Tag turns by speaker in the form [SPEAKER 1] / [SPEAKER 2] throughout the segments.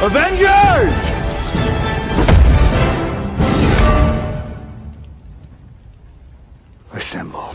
[SPEAKER 1] Avengers! Assemble.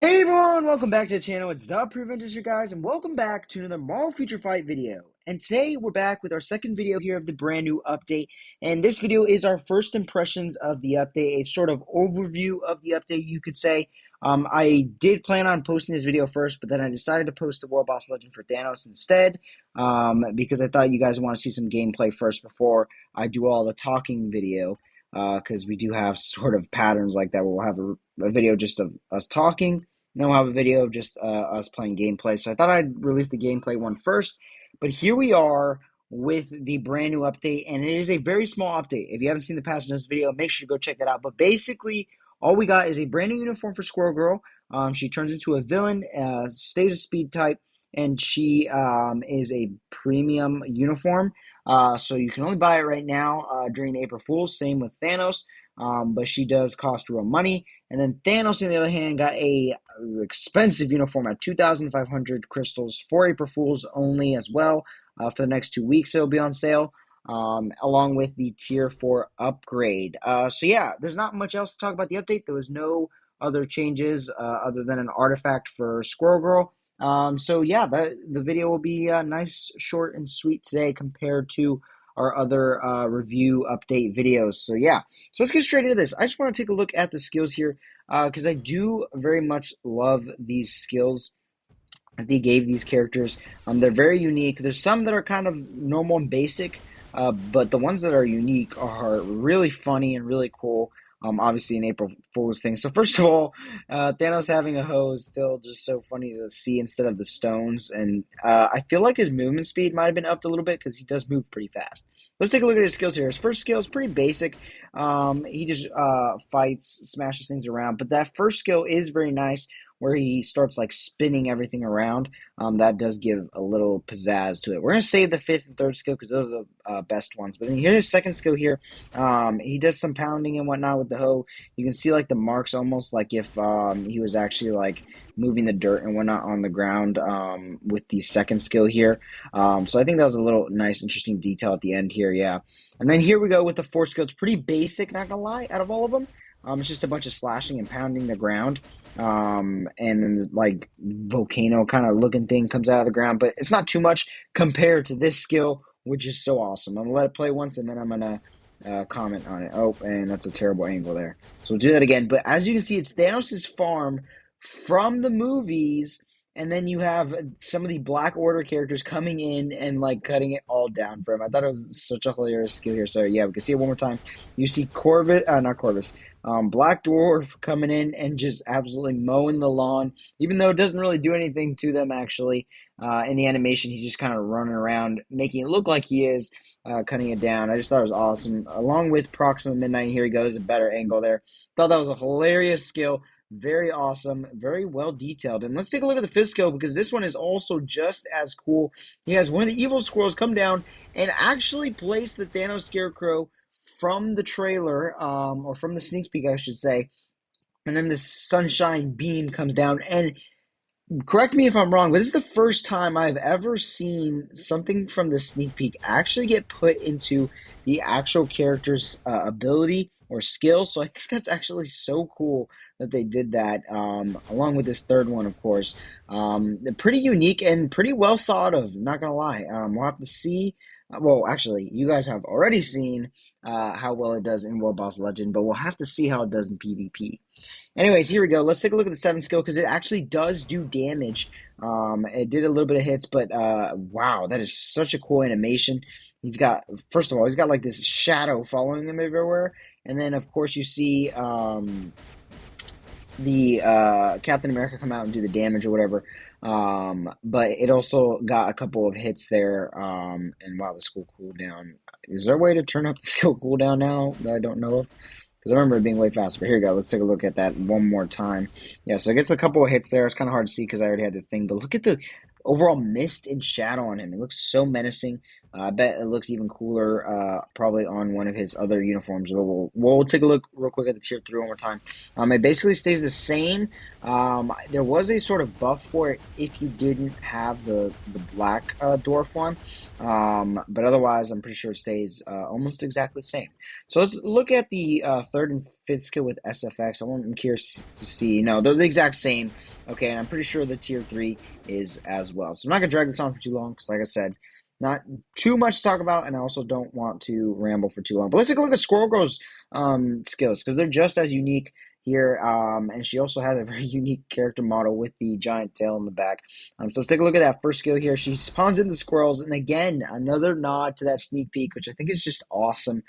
[SPEAKER 2] Hey everyone, welcome back to the channel. It's the Preventers here, guys, and welcome back to another Marvel Future Fight video. And today we're back with our second video here of the brand new update. And this video is our first impressions of the update, a sort of overview of the update, you could say. I did plan on posting this video first, but then I decided to post the War Boss Legend for Thanos instead, because I thought you guys want to see some gameplay first before I do all the talking video. Because we do have sort of patterns like that where we'll have a video just of us talking. Then we'll have a video of just us playing gameplay. So I thought I'd release the gameplay one first. But here we are with the brand new update. And it is a very small update. If you haven't seen the Patch Notes video, make sure you go check that out. But basically, all we got is a brand new uniform for Squirrel Girl. She turns into a villain, stays a speed type, and she is a premium uniform. So you can only buy it right now during the April Fools. Same with Thanos. But she does cost real money. And then Thanos, on the other hand, got a expensive uniform at 2,500 crystals for April Fools only as well. For the next 2 weeks, it'll be on sale, along with the Tier 4 upgrade. So yeah, there's not much else to talk about the update. There was no other changes other than an artifact for Squirrel Girl. So yeah, the video will be nice, short, and sweet today compared to our other review update videos. So yeah, so let's get straight into this. I just want to take a look at the skills here because I do very much love these skills that they gave these characters. They're very unique. There's some that are kind of normal and basic, but the ones that are unique are really funny and really cool. Obviously an April Fool's thing. So first of all, Thanos having a hoe is still just so funny to see instead of the stones. And I feel like his movement speed might have been upped a little bit because he does move pretty fast. Let's take a look at his skills here. His first skill is pretty basic. He just fights, smashes things around. But that first skill is very nice, where he starts like spinning everything around. That does give a little pizzazz to it. We're going to save the fifth and third skill because those are the best ones. But then here's his second skill here. He does some pounding and whatnot with the hoe. You can see like the marks almost like if he was actually like moving the dirt and whatnot on the ground with the second skill here. So I think that was a little nice, interesting detail at the end here, yeah. And then here we go with the fourth skill. It's pretty basic, not going to lie, out of all of them. It's just a bunch of slashing and pounding the ground. And then like volcano kind of looking thing comes out of the ground, but it's not too much compared to this skill, which is so awesome. I'm gonna let it play once and then I'm gonna comment on it. Oh, and that's a terrible angle there. So we'll do that again. But as you can see, it's Thanos' farm from the movies, and then you have some of the Black Order characters coming in and like cutting it all down for him. I thought it was such a hilarious skill here. So yeah, we can see it one more time. You see not Corvus. Black Dwarf coming in and just absolutely mowing the lawn, even though it doesn't really do anything to them actually. In the animation, he's just kind of running around, making it look like he is cutting it down. I just thought it was awesome. Along with Proxima Midnight, here he goes, a better angle there. Thought that was a hilarious skill. Very awesome, very well detailed. And let's take a look at the fifth skill because this one is also just as cool. He has one of the evil squirrels come down and actually place the Thanos Scarecrow from the trailer, or from the sneak peek, I should say. And then this sunshine beam comes down. And correct me if I'm wrong, but this is the first time I've ever seen something from the sneak peek actually get put into the actual character's ability or skill. So I think that's actually so cool that they did that, along with this third one, of course. They're pretty unique and pretty well thought of, not gonna lie. We'll have to see. Well, actually, you guys have already seen how well it does in World Boss Legend, but we'll have to see how it does in PvP. Anyways, here we go. Let's take a look at the seventh skill because it actually does do damage. It did a little bit of hits, but wow, that is such a cool animation. He's got, first of all, he's got like this shadow following him everywhere, and then of course you see the Captain America come out and do the damage or whatever. But it also got a couple of hits there. And wow, the skill cooldown. Is there a way to turn up the skill cooldown now that I don't know of? Because I remember it being way faster. But here we go. Let's take a look at that one more time. Yeah, so it gets a couple of hits there. It's kind of hard to see because I already had the thing. But look at the overall mist and shadow on him. It looks so menacing. I bet it looks even cooler probably on one of his other uniforms. But we'll take a look real quick at the tier 3 one more time. It basically stays the same. There was a sort of buff for it if you didn't have the black dwarf one. But otherwise, I'm pretty sure it stays almost exactly the same. So let's look at the third and fifth skill with SFX. I'm curious to see. No, they're the exact same. Okay, and I'm pretty sure the tier 3 is as well. So I'm not going to drag this on for too long because, like I said, not too much to talk about, and I also don't want to ramble for too long. But let's take a look at Squirrel Girl's skills because they're just as unique here. And she also has a very unique character model with the giant tail in the back. So let's take a look at that first skill here. She spawns into squirrels, and again, another nod to that sneak peek, which I think is just awesome.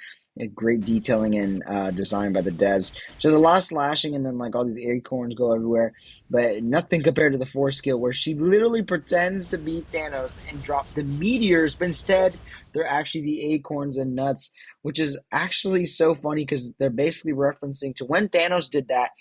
[SPEAKER 2] Great detailing and design by the devs. She has a lot of slashing, and then like all these acorns go everywhere, but nothing compared to the fourth skill where she literally pretends to beat Thanos and drop the meteors, but instead they're actually the acorns and nuts, which is actually so funny because they're basically referencing to when Thanos did that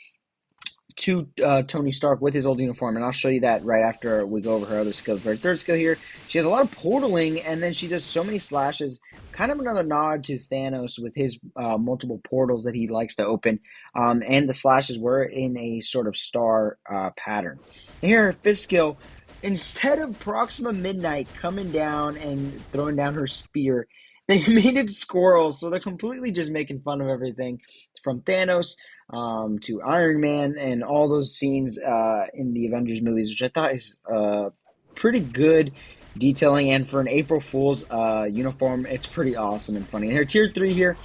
[SPEAKER 2] to Tony Stark with his old uniform, and I'll show you that right after we go over her other skills. But her third skill here, she has a lot of portaling, and then she does so many slashes. Kind of another nod to Thanos with his multiple portals that he likes to open, and the slashes were in a sort of star pattern. And here, her fifth skill, instead of Proxima Midnight coming down and throwing down her spear, they made it squirrels, so they're completely just making fun of everything from Thanos to Iron Man and all those scenes in the Avengers movies, which I thought is pretty good detailing. And for an April Fool's uniform, it's pretty awesome and funny. And her tier 3 here,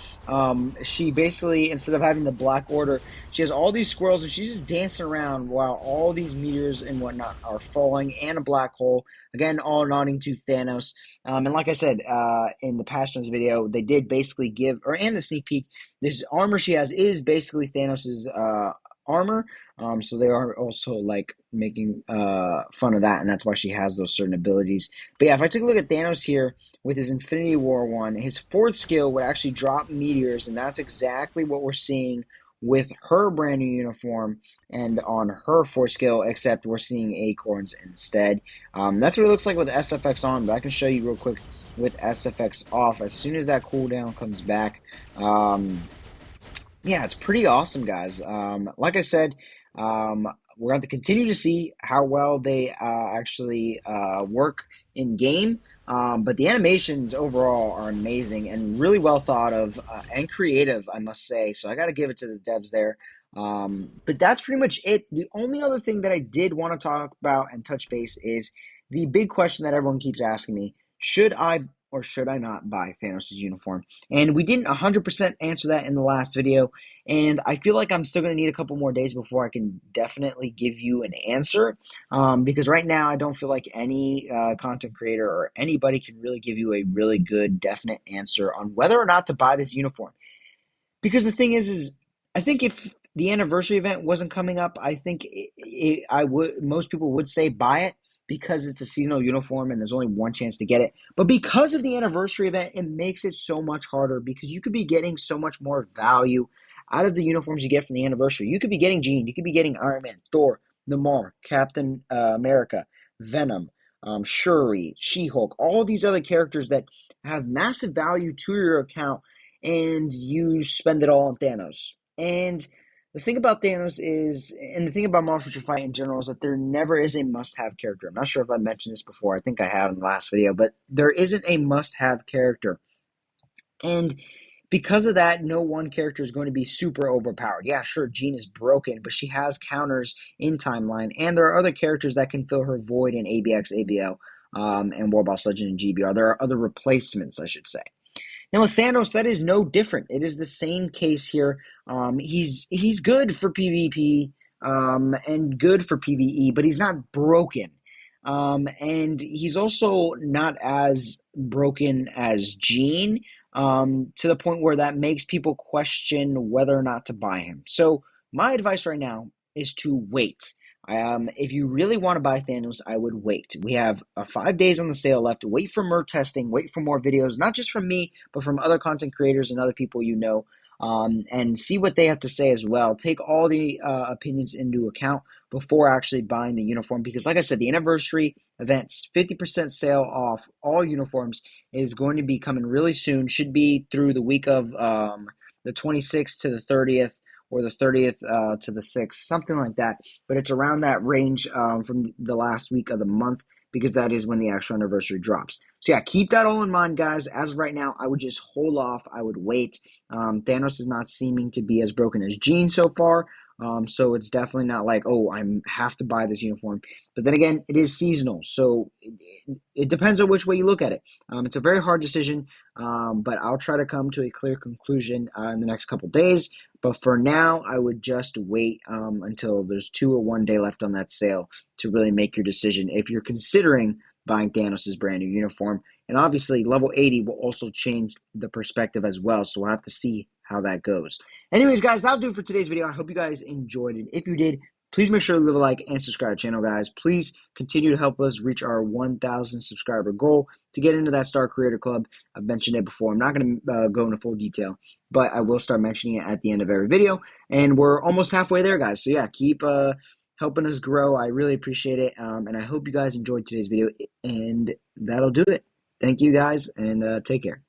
[SPEAKER 2] she basically, instead of having the Black Order, she has all these squirrels and she's just dancing around while all these meteors and whatnot are falling and a black hole. Again, all nodding to Thanos. And like I said in the Passions video, they did basically give, or and the sneak peek, this armor she has is basically Thanos's armor. So they are also like making fun of that, and that's why she has those certain abilities. But yeah, if I take a look at Thanos here with his Infinity War one, his fourth skill would actually drop meteors, and that's exactly what we're seeing with her brand new uniform and on her fourth skill, except we're seeing acorns instead. That's what it looks like with SFX on, but I can show you real quick with SFX off as soon as that cooldown comes back. Yeah, it's pretty awesome, guys. Like I said, we're going to continue to see how well they actually work in game. But the animations overall are amazing and really well thought of and creative, I must say. So I got to give it to the devs there. But that's pretty much it. The only other thing that I did want to talk about and touch base is the big question that everyone keeps asking me: should I or should I not buy Thanos' uniform? And we didn't 100% answer that in the last video. And I feel like I'm still going to need a couple more days before I can definitely give you an answer. Because right now, I don't feel like any content creator or anybody can really give you a really good, definite answer on whether or not to buy this uniform. Because the thing is I think if the anniversary event wasn't coming up, I think I would most people would say buy it because it's a seasonal uniform and there's only one chance to get it. But because of the anniversary event, it makes it so much harder because you could be getting so much more value out of the uniforms you get from the anniversary. You could be getting Jean, you could be getting Iron Man, Thor, Namor, Captain America, Venom, Shuri, She-Hulk, all these other characters that have massive value to your account, and you spend it all on Thanos. And the thing about Thanos is, and the thing about Monster Hunter Fight in general is that there never is a must-have character. I'm not sure if I mentioned this before. I think I have in the last video, but there isn't a must-have character. And because of that, no one character is going to be super overpowered. Yeah, sure, Jean is broken, but she has counters in Timeline, and there are other characters that can fill her void in ABX, ABL, and War Boss Legend and GBR. There are other replacements, I should say. Now with Thanos, that is no different. It is the same case here. He's good for PvP and good for PvE, but he's not broken. And he's also not as broken as Jean, to the point where that makes people question whether or not to buy him. So my advice right now is to wait. If you really want to buy Thanos, I would wait. We have 5 days on the sale left. Wait for more testing. Wait for more videos, not just from me, but from other content creators and other people you know, and see what they have to say as well. Take all the opinions into account before actually buying the uniform, because, like I said, the anniversary events 50% sale off all uniforms is going to be coming really soon. Should be through the week of the 26th to the 30th, or the 30th to the 6th, something like that. But it's around that range from the last week of the month, because that is when the actual anniversary drops. So yeah, keep that all in mind, guys. As of right now, I would just hold off. I would wait. Thanos is not seeming to be as broken as Jean so far. So it's definitely not like, oh, I have to buy this uniform. But then again, it is seasonal, so it depends on which way you look at it. It's a very hard decision, but I'll try to come to a clear conclusion in the next couple days. But for now, I would just wait until there's 2 or 1 day left on that sale to really make your decision if you're considering buying Thanos' brand new uniform. And obviously, level 80 will also change the perspective as well, so we'll have to see how that goes. Anyways, guys, that'll do it for today's video. I hope you guys enjoyed it. If you did, please make sure to leave a like and subscribe to the channel, guys. Please continue to help us reach our 1,000 subscriber goal to get into that Star Creator Club. I've mentioned it before. I'm not going to go into full detail, but I will start mentioning it at the end of every video. And we're almost halfway there, guys. So yeah, keep helping us grow. I really appreciate it. And I hope you guys enjoyed today's video. And that'll do it. Thank you, guys, and take care.